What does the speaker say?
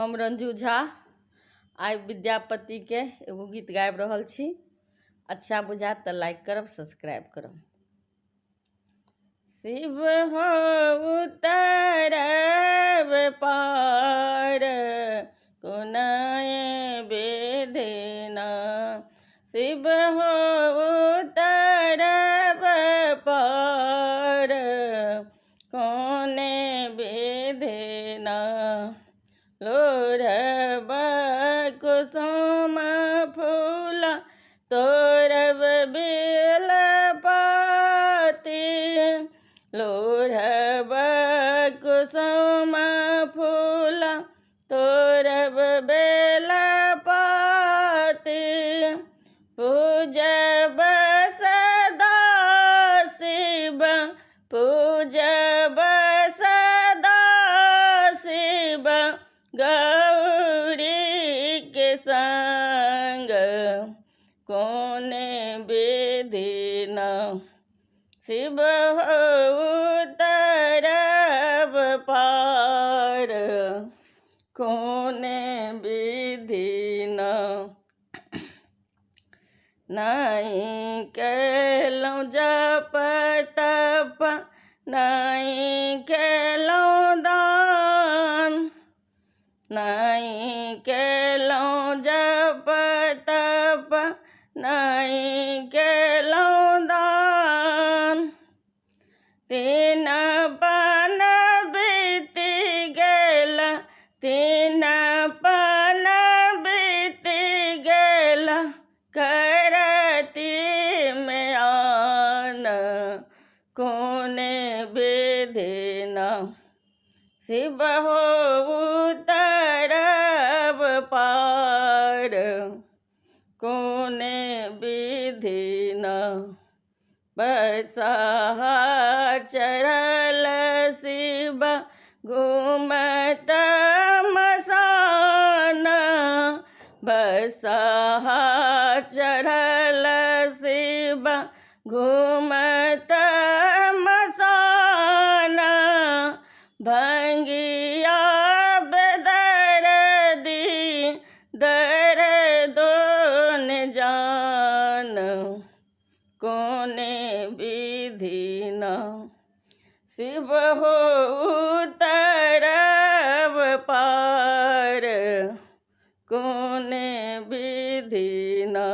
हम रंजू झा आई विद्यापति के एगो गीत गाबि रहल छी। अच्छा बुझात तो लाइक करब, सब्सक्राइब करब। शिव हो उतरब पार कोनाए बेधेना, शिव हो उतरब पार कोने बेधेना, लोढ़ब कुसुम फूला तोरब बेल पाती, लोढ़ब कुसुम फूला तोरब बेल पाती, पूजब सदा शिव पूजब सदा शिव गौरी के संग कोने बेधेना, शिव हो उतरब पार कोने बेधेना। नहीं केलहुँ जप तप नहीं केलहुँ दान, नहीं केलहुँ जप तप नहीं केलहुँ दान, तीन पन बीति गेल तीन पन बीति गेल करती में आन कोने बेधेना, शिव हो उतरब पार कोने बेधेना, बसहा चढ़ल शिव घूमत मसान, बसहा चढ़ल शिव घूमत मसान, भंगिया बेदर्दी दर्दो न जान कोने बेधेना, शिव हो उतरब पार कोने बेधेना।